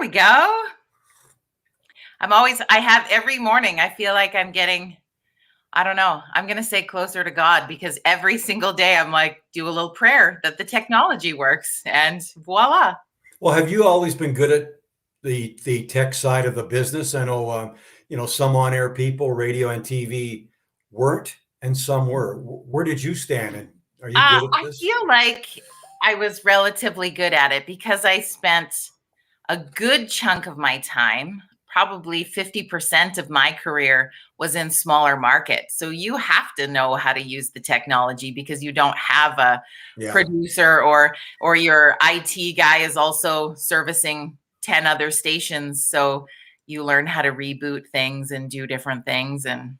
we go. I have every morning, I feel like I'm getting, I don't know, I'm going to say closer to God because every single day I'm like, do a little prayer that the technology works and voila. Well, have you always been good at the tech side of the business? I know, some on-air people, radio and TV, weren't, and some were. Where did you stand? And are you good at I this? feel like I was relatively good at it because I spent a good chunk of my time, probably 50% of my career was in smaller markets. So you have to know how to use the technology because you don't have a Yeah. producer or your IT guy is also servicing 10 other stations. So you learn how to reboot things and do different things and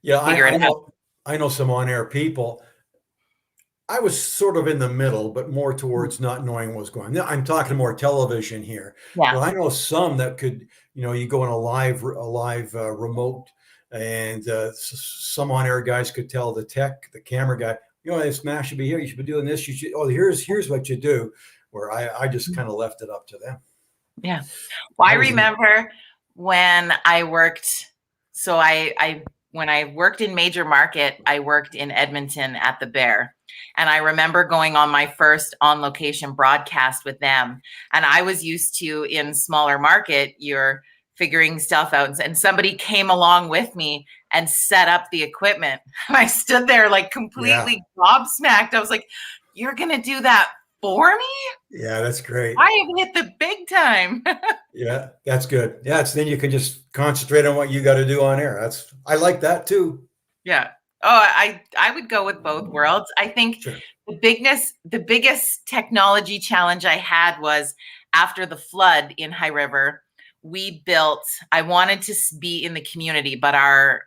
Yeah, figure it I out. know I know some on-air people. I was sort of in the middle, but more towards not knowing what was going on. Now, I'm talking more television here, Yeah. but I know some that could, you go in a live remote, and some on-air guys could tell the camera guy, this match should be here. You should be doing this. You should. Oh, here's what you do. Where I just kind of left it up to them. Yeah. Well, I I was in. remember when I worked, so I when I worked in major market, I worked in Edmonton at the Bear. And I remember going on my first on location broadcast with them. And I was used to in smaller market, you're figuring stuff out. And somebody came along with me and set up the equipment. And I stood there like Yeah, completely gobsmacked. I was like, you're going to do that for me? yeah, that's great. I have hit the big time. Yeah, that's good. Yeah, it's then you can just concentrate on what you got to do on air. I like that too. Yeah. Oh, I would go with both worlds. I think Sure. the biggest technology challenge I had was after the flood in High River. I wanted to be in the community, but our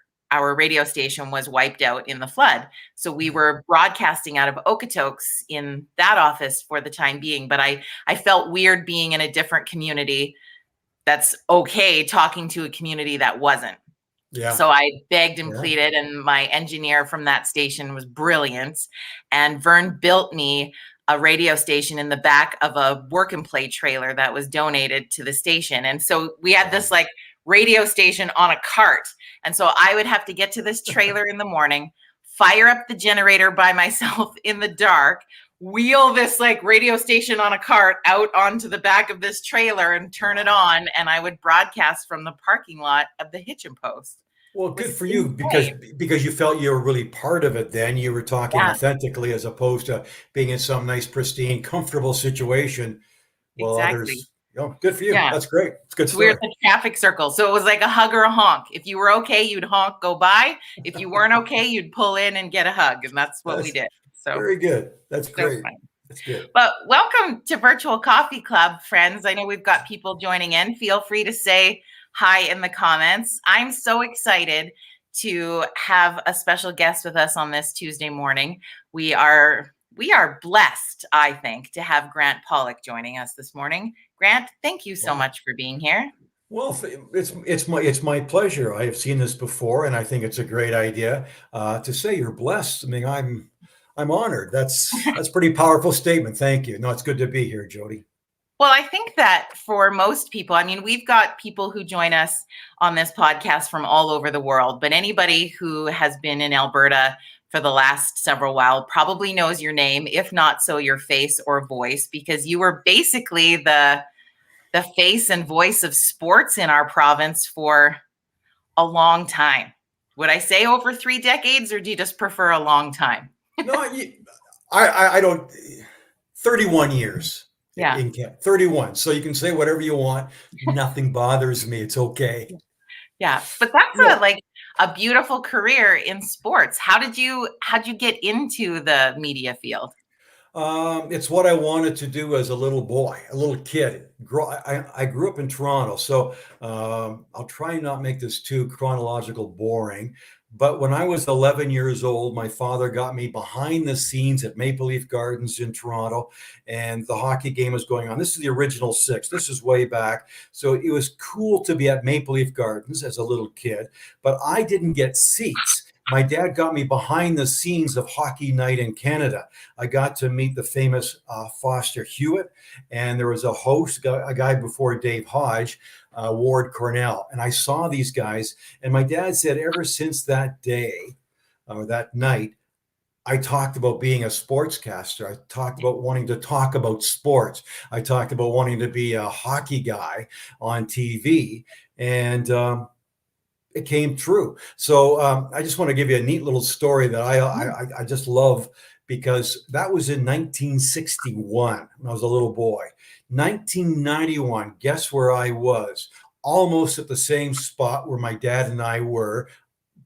radio station was wiped out in the flood. So we were broadcasting out of Okotoks in that office for the time being, but I felt weird being in a different community that's okay talking to a community that wasn't. Yeah. So I begged and Yeah. pleaded, and my engineer from that station was brilliant. And Vern built me a radio station in the back of a work and play trailer that was donated to the station. And so we had this like radio station on a cart. And so I would have to get to this trailer in the morning, fire up the generator by myself in the dark, wheel this like radio station on a cart out onto the back of this trailer and turn it on. And I would broadcast from the parking lot of the Hitchin Post. Well, It good was for you because insane. you felt you were really part of it then. You were talking Yeah, authentically as opposed to being in some nice, pristine, comfortable situation. Well, exactly. others, good for you. Yeah. That's great. It's a good So we were story. at the traffic circle. So it was like a hug or a honk. If you were okay, you'd honk, go by. If you weren't okay, you'd pull in and get a hug. And that's what we That's did. So very good. That's so great. fun. That's good. But welcome to Virtual Coffee Club, friends. I know we've got people joining in. Feel free to say hi in the comments. I'm so excited to have a special guest with us on this Tuesday morning. We are blessed, I think, to have Grant Pollock joining us this morning. Grant, thank you so Wow. much for being here. Well, it's my pleasure. I have seen this before, and I think it's a great idea to say you're blessed. I mean, I'm honored. That's pretty powerful statement. Thank you. No, it's good to be here, Jody. Well, I think that for most people, I mean, we've got people who join us on this podcast from all over the world, but anybody who has been in Alberta for the last several while probably knows your name, if not so your face or voice, because you were basically the face and voice of sports in our province for a long time. Would I say over 3 decades, or do you just prefer a long time? No, I don't. 31 years Yeah. in camp. 31. So you can say whatever you want. Nothing bothers me. It's okay. Yeah. But that's Yeah. a beautiful career in sports. How'd you get into the media field? It's what I wanted to do as a little boy, a little kid. I grew up in Toronto, so I'll try and not make this too chronological boring. But when I was 11 years old, my father got me behind the scenes at Maple Leaf Gardens in Toronto, and the hockey game was going on. This is the original six. This is way back. So it was cool to be at Maple Leaf Gardens as a little kid, but I didn't get seats my dad got me behind the scenes of Hockey Night in Canada. I got to meet the famous Foster Hewitt, and there was a host, a guy before Dave Hodge, Ward Cornell. And I saw these guys, and my dad said ever since that day or that night, I talked about being a sportscaster. I talked about wanting to talk about sports. I talked about wanting to be a hockey guy on TV, and it came true. So I just want to give you a neat little story that I just love, because that was in 1961 when I was a little boy. 1991, guess where I was? Almost at the same spot where my dad and I were,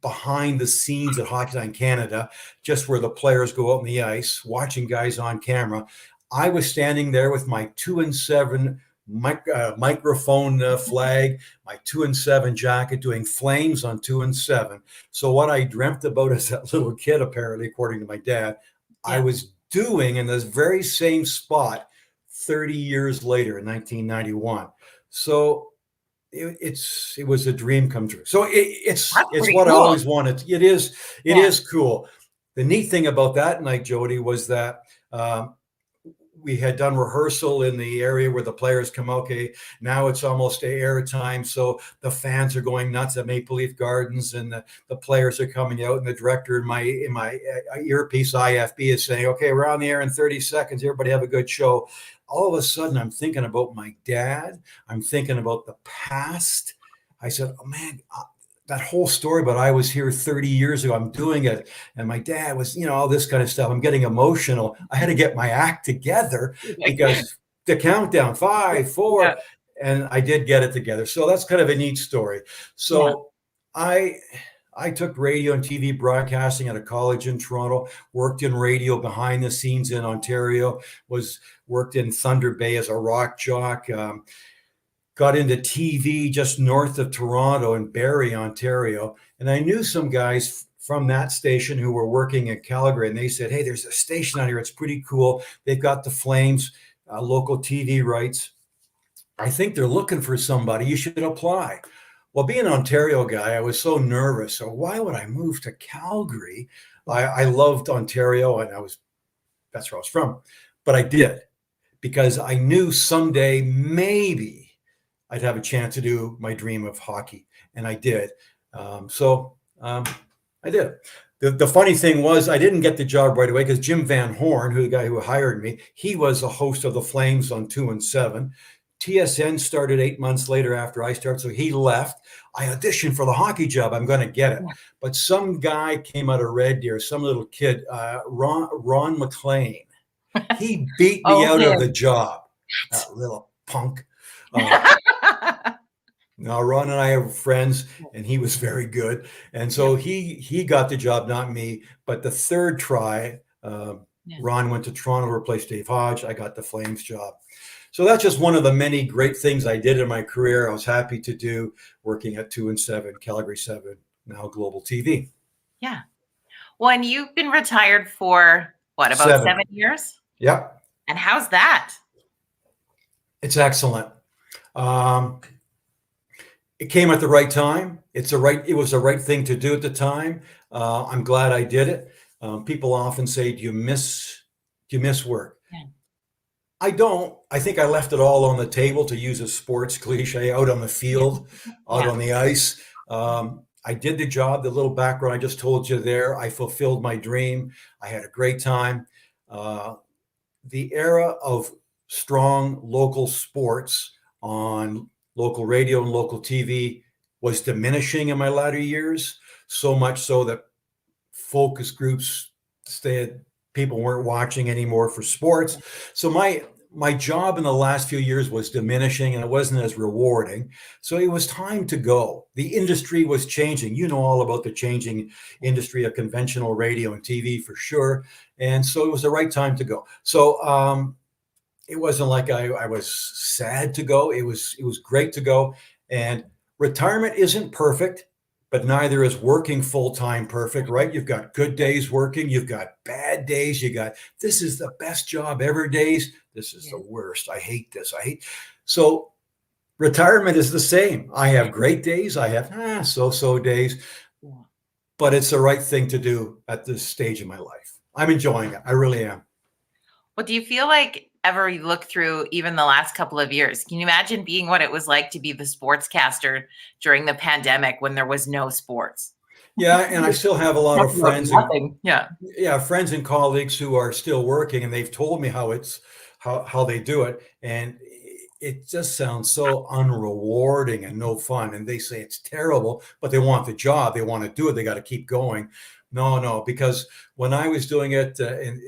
behind the scenes at Hockey Night in Canada, just where the players go out on the ice, watching guys on camera. I was standing there with my 2-7 microphone flag, my 2-7 jacket, doing flames on 2-7. So what I dreamt about as that little kid, apparently, according to my dad, I was doing in this very same spot 30 years later in 1991. So it was a dream come true. So it's what cool. I always wanted. It is cool. The neat thing about that night, Jody, was that we had done rehearsal in the area where the players come. Okay, now it's almost air time, so the fans are going nuts at Maple Leaf Gardens, and the players are coming out, and the director in my earpiece IFB is saying, "Okay, we're on the air in 30 seconds. Everybody have a good show." All of a sudden, I'm thinking about my dad. I'm thinking about the past. I said, "Oh man, that whole story, but I was here 30 years ago. I'm doing it. And my dad was, all this kind of stuff." I'm getting emotional. I had to get my act together because the countdown, 5, 4, and I did get it together. So that's kind of a neat story. So I took radio and TV broadcasting at a college in Toronto, worked in radio behind the scenes in Ontario, worked in Thunder Bay as a rock jock, got into TV just north of Toronto in Barrie, Ontario. And I knew some guys from that station who were working in Calgary, and they said, "Hey, there's a station out here. It's pretty cool. They've got the Flames, local TV rights. I think they're looking for somebody. You should apply." Well, being an Ontario guy, I was so nervous. So why would I move to Calgary? I loved Ontario, and that's where I was from. But I did, because I knew someday maybe I'd have a chance to do my dream of hockey, and I did. I did. The funny thing was, I didn't get the job right away because Jim Van Horn, the guy who hired me, he was a host of the Flames on 2-7. TSN started 8 months later after I started, so he left. I auditioned for the hockey job. I'm going to get it. But some guy came out of Red Deer, some little kid, Ron McLean. He beat me out of the job, that little punk. Now, Ron and I are friends, and he was very good. And so he got the job, not me. But the third try, Ron went to Toronto to replace Dave Hodge. I got the Flames job. So that's just one of the many great things I did in my career. I was happy to do, working at 2-7, Calgary 7, now Global TV. Yeah. Well, and you've been retired for what, about 7 years? Yep. And how's that? It's excellent. It came at the right time. It was the right thing to do at the time. I'm glad I did it. People often say, do you miss work? Yeah. I don't. I think I left it all on the table, to use a sports cliche, out on the field, out on the ice. I did the job, the little background I just told you there. I fulfilled my dream. I had a great time. The era of strong local sports on local radio and local TV was diminishing in my latter years, so much so that focus groups people weren't watching anymore for sports. So my job in the last few years was diminishing, and it wasn't as rewarding. So it was time to go. The industry was changing. You know all about the changing industry of conventional radio and TV for sure. And so it was the right time to go. So it wasn't like I was sad to go. It was great to go. And retirement isn't perfect, but neither is working full-time perfect, right? You've got good days working. You've got bad days. This is the best job ever days. This is the worst. I hate this. So retirement is the same. I have great days. I have so-so days. but it's the right thing to do at this stage in my life. I'm enjoying it. I really am. Well, do you feel like ever you look through even the last couple of years, can you imagine being what it was like to be the sportscaster during the pandemic when there was no sports? Yeah, and I still have a lot of Talking about friends and nothing. Yeah. yeah, friends and colleagues who are still working, and they've told me how they do it, and it just sounds so unrewarding and no fun. And they say it's terrible, but they want the job, they want to do it, they got to keep going. No, no, because when I was doing it, in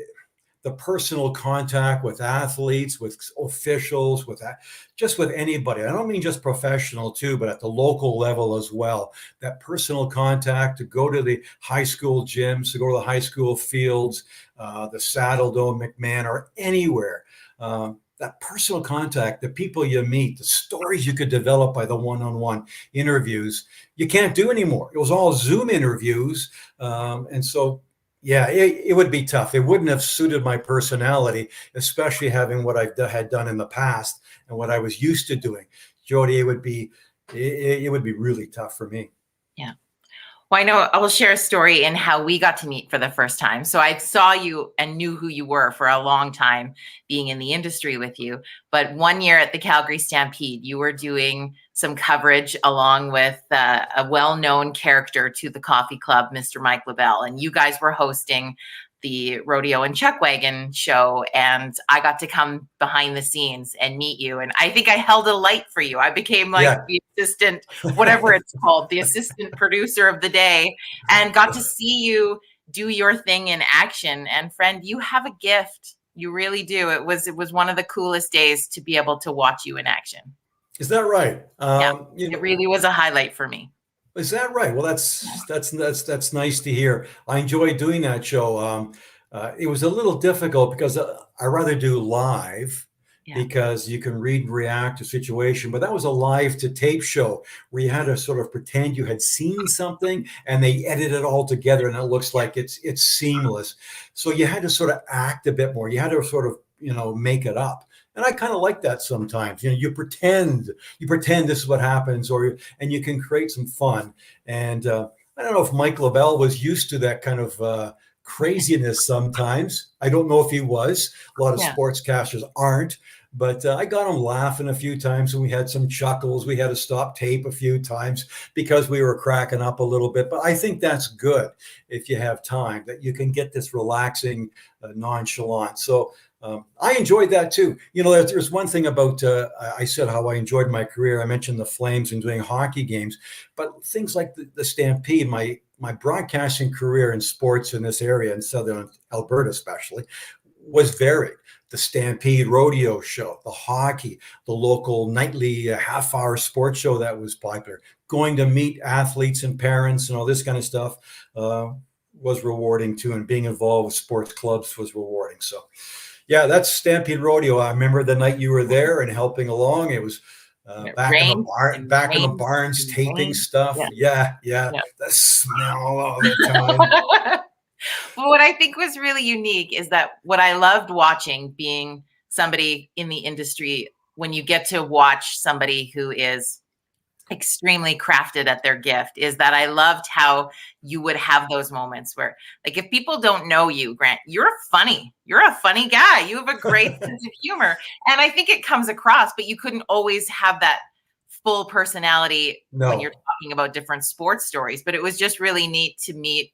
the personal contact with athletes, with officials, just with anybody. I don't mean just professional too, but at the local level as well. That personal contact, to go to the high school gyms, to go to the high school fields, the Saddle Dome, McMahon, or anywhere. That personal contact, the people you meet, the stories you could develop by the one-on-one interviews, you can't do anymore. It was all Zoom interviews. And so yeah, it would be tough. It wouldn't have suited my personality, especially having what had done in the past and what I was used to doing. Jody, it would be really tough for me. Yeah. Well, I know I will share a story in how we got to meet for the first time. So I saw you and knew who you were for a long time, being in the industry with you. But one year at the Calgary Stampede, you were doing some coverage along with a well-known character to the coffee club, Mr. Mike LaBelle. And you guys were hosting the Rodeo and Chuck Wagon show, and I got to come behind the scenes and meet you. And I think I held a light for you. I became like the assistant, whatever it's called, the assistant producer of the day, and got to see you do your thing in action. And friend, you have a gift. You really do. It was one of the coolest days to be able to watch you in action. Is that right? Yeah, it really was a highlight for me. Is that right? Well, that's nice to hear. I enjoyed doing that show. It was a little difficult because I rather do live because you can read and react to situation. But that was a live to tape show where you had to sort of pretend you had seen something, and they edit it all together, and it looks like it's seamless. So you had to sort of act a bit more. You had to sort of make it up. And I kind of like that sometimes. You pretend this is what happens, and you can create some fun. And I don't know if Mike LaBelle was used to that kind of craziness sometimes. I don't know if he was. A lot of sportscasters aren't. But I got him laughing a few times, and we had some chuckles. We had to stop tape a few times because we were cracking up a little bit. But I think that's good if you have time, that you can get this relaxing, nonchalant. So I enjoyed that too. There's one thing about, I said how I enjoyed my career. I mentioned the Flames and doing hockey games, but things like the Stampede, my broadcasting career in sports in this area, in southern Alberta especially, was varied. The Stampede rodeo show, the hockey, the local nightly half-hour sports show that was popular, going to meet athletes and parents and all this kind of stuff was rewarding too, and being involved with sports clubs was rewarding. So yeah, that's Stampede Rodeo. I remember the night you were there and helping along. It was back in the barns, taping stuff. Yeah. The smell all the time. Well, what I think was really unique is that what I loved watching, being somebody in the industry, when you get to watch somebody who is extremely crafted at their gift, is that I loved how you would have those moments where, like, if people don't know you, Grant, you're a funny guy. You have a great sense of humor. And I think it comes across, but you couldn't always have that full personality when you're talking about different sports stories. But it was just really neat to meet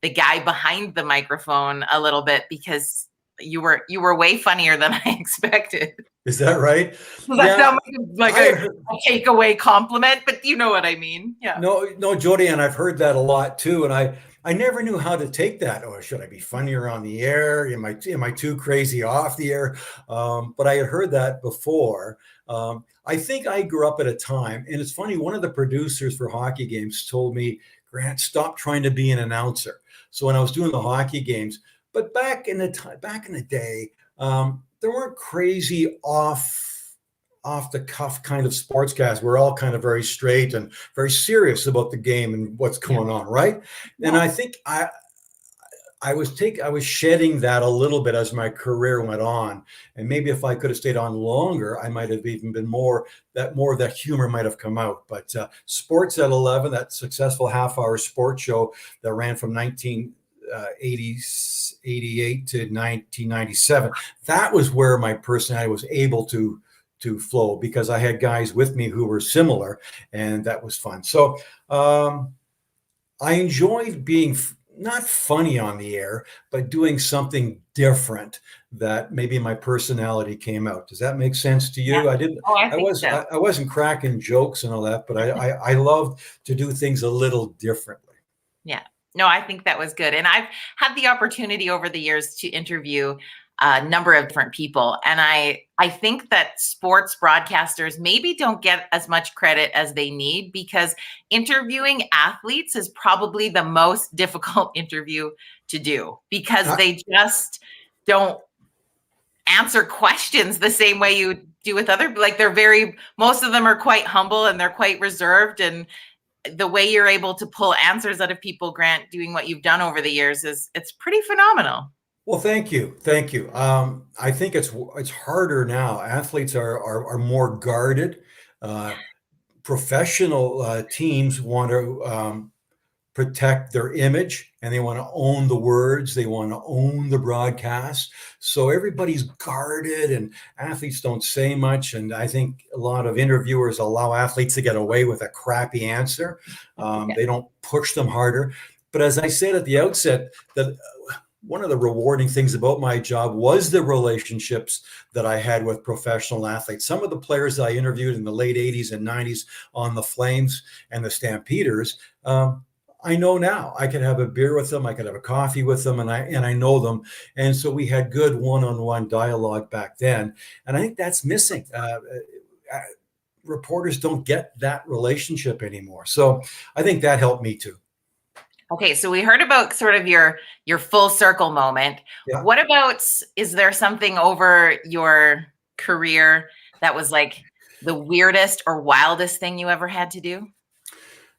the guy behind the microphone a little bit, because you were way funnier than I expected. Is that right? Does that sound like a takeaway compliment? But you know what I mean. Yeah. No, Jody, and I've heard that a lot too. And I never knew how to take that. Or should I be funnier on the air? Am I too crazy off the air? But I had heard that before. I think I grew up at a time, and it's funny, one of the producers for hockey games told me, Grant, stop trying to be an announcer. So when I was doing the hockey games, but back in the day, there weren't crazy off the cuff kind of sportscasts. We're all kind of very straight and very serious about the game and what's going on, right? And I think I was shedding that a little bit as my career went on, and maybe if I could have stayed on longer, I might have even been more of that humor might have come out. But Sports at 11, that successful half-hour sports show that ran from 1988 to 1997, that was where my personality was able to flow, because I had guys with me who were similar, and that was fun. So I enjoyed being not funny on the air, but doing something different that maybe my personality came out. Does that make sense to Yeah. you? I didn't. Oh, I think so. I wasn't cracking jokes and all that, but I loved to do things a little differently. Yeah. No, I think that was good. And I've had the opportunity over the years to interview a number of different people. And I think that sports broadcasters maybe don't get as much credit as they need, because interviewing athletes is probably the most difficult interview to do, because they just don't answer questions the same way you do with other, like most of them are quite humble and they're quite reserved, and the way you're able to pull answers out of people, Grant, doing what you've done over the years it's pretty phenomenal. Well, thank you. I think it's harder now. Athletes are more guarded. Professional teams want to protect their image, and they want to own the words. They want to own the broadcast. So everybody's guarded, and athletes don't say much. And I think a lot of interviewers allow athletes to get away with a crappy answer. They don't push them harder. But as I said at the outset, that one of the rewarding things about my job was the relationships that I had with professional athletes. Some of the players that I interviewed in the late 80s and 90s on the Flames and the Stampeders, I know now. I could have a beer with them, I could have a coffee with them, and I know them. And so we had good one-on-one dialogue back then. And I think that's missing. Reporters don't get that relationship anymore. So I think that helped me too. Okay, so we heard about sort of your full circle moment. Yeah. What about, is there something over your career that was like the weirdest or wildest thing you ever had to do?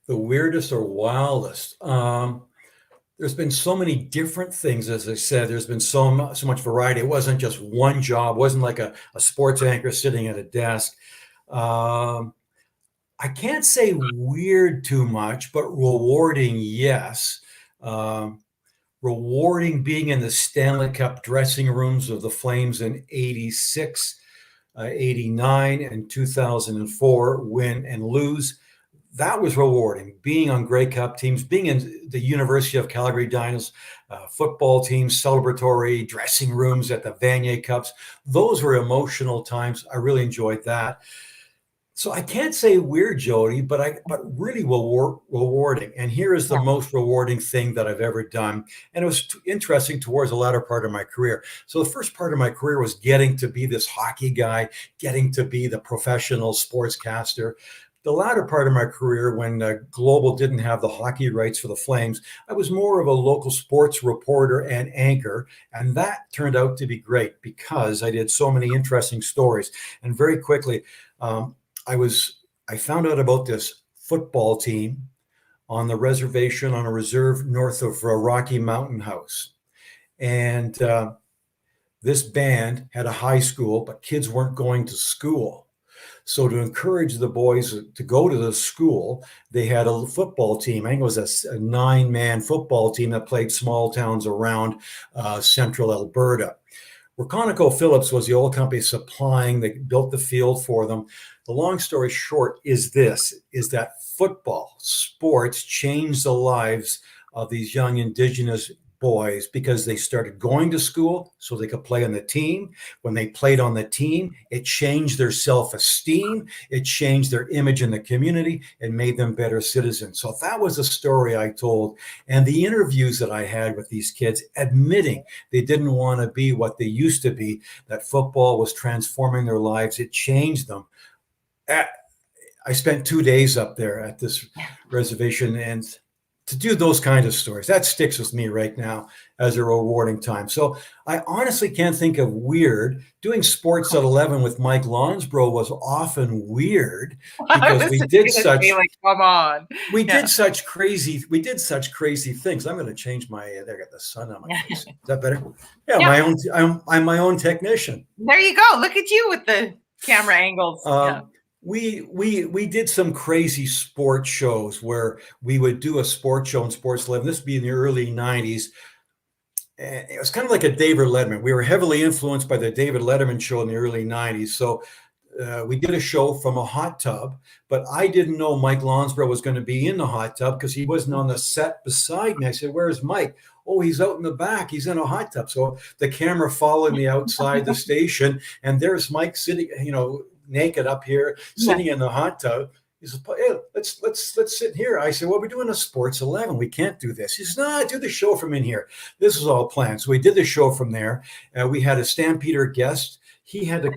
The weirdest or wildest. There's been so many different things, as I said. There's been so much variety. It wasn't just one job. It wasn't like a sports anchor sitting at a desk. I can't say weird too much, but rewarding, yes. Rewarding being in the Stanley Cup dressing rooms of the Flames in 86, 89, and 2004, win and lose. That was rewarding. Being on Grey Cup teams, being in the University of Calgary Dinos football teams, celebratory dressing rooms at the Vanier Cups. Those were emotional times. I really enjoyed that. So I can't say weird, Jody, but really rewarding. And here is the most rewarding thing that I've ever done. And it was interesting towards the latter part of my career. So the first part of my career was getting to be this hockey guy, getting to be the professional sportscaster. The latter part of my career, when Global didn't have the hockey rights for the Flames, I was more of a local sports reporter and anchor. And that turned out to be great because I did so many interesting stories. And very quickly, I found out about this football team on the reservation on a reserve north of Rocky Mountain House. And this band had a high school, but kids weren't going to school. So to encourage the boys to go to the school, they had a football team. I think it was a 9-man football team that played small towns around central Alberta. Where ConocoPhillips was the oil company supplying, they built the field for them. The long story short is that football, sports changed the lives of these young Indigenous boys because they started going to school so they could play on the team. When they played on the team, it changed their self-esteem. It changed their image in the community and made them better citizens. So that was a story I told. And the interviews that I had with these kids admitting they didn't want to be what they used to be, that football was transforming their lives. It changed them. I spent 2 days up there at this reservation, and to do those kinds of stories. That sticks with me right now as a rewarding time. So I honestly can't think of weird. Doing Sports at 11 with Mike Lonsbro was often weird I because was we just did gonna say, such like, come on. we Yeah. did such crazy things. I'm going to change my there. I got the sun on my face. Is that better? Yeah, Yeah. I'm my own technician. There you go. Look at you with the camera angles. Yeah. We did some crazy sports shows where we would do a sports show in Sports 11. This would be in the early 90s. And it was kind of like a David Letterman. We were heavily influenced by the David Letterman show in the early 90s. So we did a show from a hot tub, but I didn't know Mike Lonsbro was going to be in the hot tub because he wasn't on the set beside me. I said, "Where's Mike?" "Oh, he's out in the back. He's in a hot tub." So the camera followed me outside the station, and there's Mike sitting, naked up here, sitting in the hot tub. He says, "Hey, let's sit here." I said, "Well, we're doing a Sports 11. We can't do this." He says, "No, do the show from in here." This was all planned. So we did the show from there. We had a Stampeder guest. He had to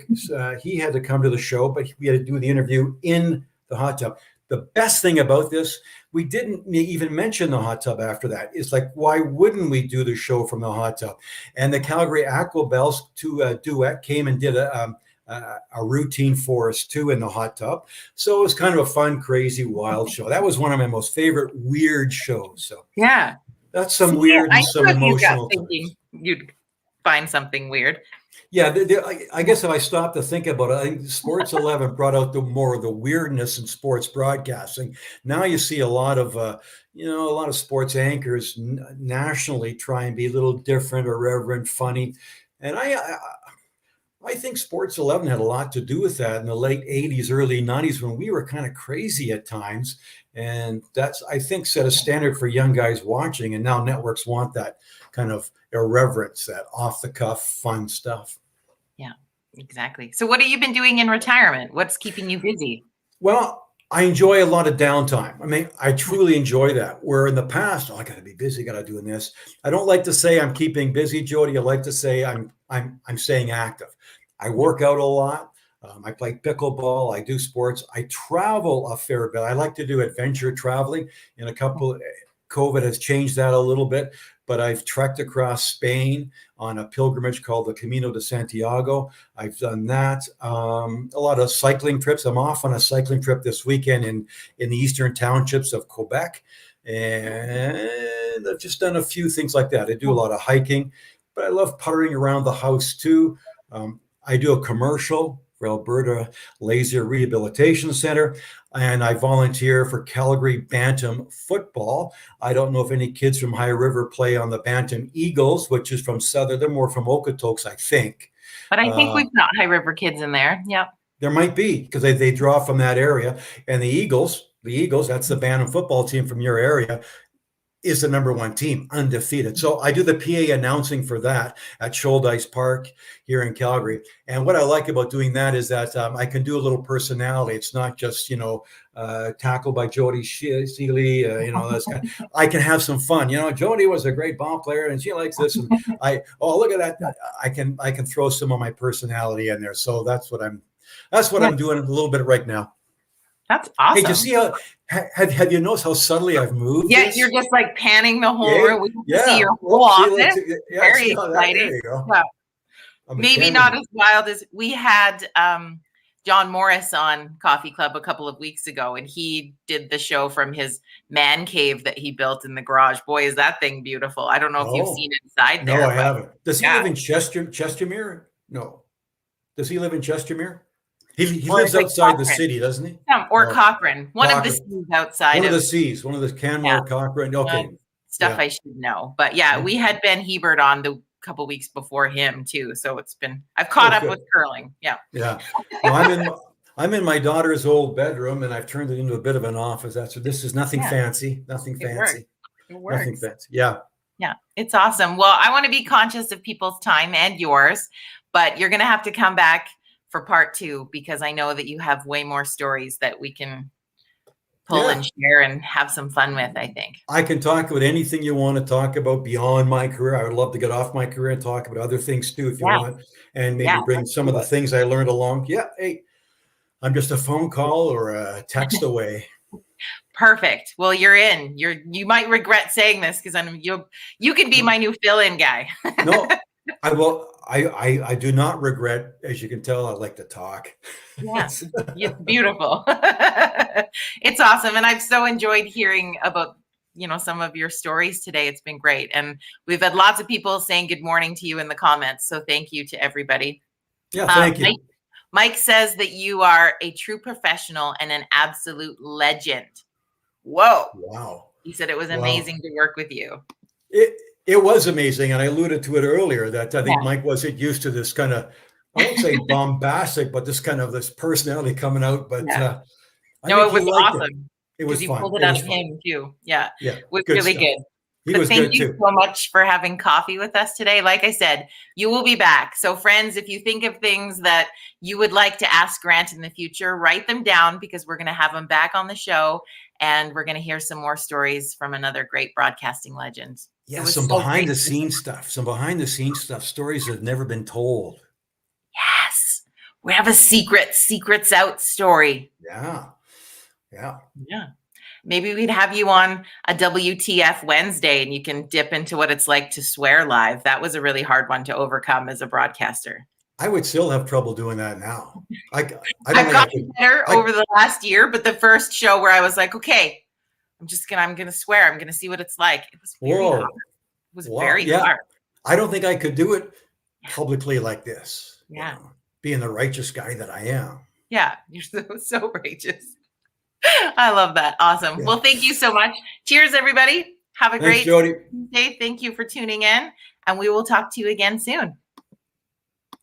come to the show, but we had to do the interview in the hot tub. The best thing about this, we didn't even mention the hot tub after that. It's like, why wouldn't we do the show from the hot tub? And the Calgary Aquabells duet came and did a routine for us too in the hot tub. So it was kind of a fun, crazy, wild show. That was one of my most favorite weird shows. So Yeah. that's some weird and some emotional. You'd find something weird. Yeah, I guess if I stop to think about it, I think Sports 11 brought out more of the weirdness in sports broadcasting. Now you see a lot of sports anchors nationally try and be a little different, irreverent, funny, and I think Sports 11 had a lot to do with that in the late 80s, early 90s when we were kind of crazy at times. And that's, I think, set a standard for young guys watching. And now networks want that kind of irreverence, that off the cuff, fun stuff. Yeah, exactly. So what have you been doing in retirement? What's keeping you busy? Well, I enjoy a lot of downtime. I mean, I truly enjoy that. Where in the past, I got to be busy, got to do this. I don't like to say I'm keeping busy, Jody. I like to say I'm staying active. I work out a lot. I play pickleball. I do sports. I travel a fair bit. I like to do adventure traveling. COVID has changed that a little bit, but I've trekked across Spain on a pilgrimage called the Camino de Santiago. I've done that. A lot of cycling trips. I'm off on a cycling trip this weekend in the eastern townships of Quebec. And I've just done a few things like that. I do a lot of hiking, but I love puttering around the house too. I do a commercial for Alberta Laser Rehabilitation Center, and I volunteer for Calgary Bantam football. I don't know if any kids from High River play on the Bantam Eagles, which is from Southern. They're more from Okotoks, I think. But I think we've got High River kids in there. Yep. There might be because they draw from that area. And the Eagles, that's the Bantam football team from your area, is the number one team, undefeated. So I do the PA announcing for that at Shoaldice Park here in Calgary. And what I like about doing that is that I can do a little personality. It's not just, tackled by Jody Seeley, that's I can have some fun. Jody was a great ball player and she likes this. And look at that. I can throw some of my personality in there. So that's what I'm doing a little bit right now. That's awesome. Hey, did you see how have you noticed how subtly I've moved? Yeah, you're just like panning the whole room. We can see your whole office. Very exciting. There you go. Yeah. Maybe not as wild as we had John Morris on Coffee Club a couple of weeks ago, and he did the show from his man cave that he built in the garage. Boy, is that thing beautiful. I don't know if you've seen inside there. No, I haven't. Does he live in Chestermere? No. Does he live in Chestermere? He lives outside Cochrane. The city, doesn't he? Or Cochrane. One of the C's outside. One of the C's. One of the Canmore, Cochrane. Okay. Stuff I should know. But we had Ben Hebert on the couple weeks before him too. So I've caught up with curling. Yeah. Yeah. Well, I'm in my daughter's old bedroom and I've turned it into a bit of an office. This is nothing fancy. Nothing fancy. It works. Nothing fancy. Yeah. Yeah. It's awesome. Well, I want to be conscious of people's time and yours, but you're going to have to come back for part 2, because I know that you have way more stories that we can pull and share and have some fun with, I think. I can talk about anything you want to talk about beyond my career. I would love to get off my career and talk about other things too, if you want, and maybe bring some of the things I learned along. Yeah. Hey, I'm just a phone call or a text away. Perfect. Well, you're in. You might regret saying this because you can be my new fill-in guy. No, I will. I do not regret. As you can tell, I like to talk. Yeah, it's beautiful. It's awesome. And I've so enjoyed hearing about, some of your stories today. It's been great. And we've had lots of people saying good morning to you in the comments. So thank you to everybody. Yeah, thank you. Mike says that you are a true professional and an absolute legend. Whoa. Wow. He said it was amazing to work with you. It was amazing. And I alluded to it earlier that I think Mike wasn't used to this kind of, I won't say bombastic, but this personality coming out. But no, it was awesome. It was you fun. Pulled it out of him too. Yeah. Yeah. It was really good. But thank you so much for having coffee with us today. Like I said, you will be back. So friends, if you think of things that you would like to ask Grant in the future, write them down because we're going to have him back on the show and we're going to hear some more stories from another great broadcasting legend. Yeah, some behind the scenes stuff, stories that have never been told. Yes. We have a secrets out story. Yeah. Maybe we'd have you on a WTF Wednesday and you can dip into what it's like to swear live. That was a really hard one to overcome as a broadcaster. I would still have trouble doing that now. I've gotten better over the last year, but the first show where I was like, okay, I'm going to swear. I'm going to see what it's like. It was very hard. It was very hard. I don't think I could do it publicly like this. Yeah. Being the righteous guy that I am. Yeah. You're so righteous. I love that. Awesome. Yeah. Well, thank you so much. Cheers, everybody. Have a great day. Thank you for tuning in, and we will talk to you again soon.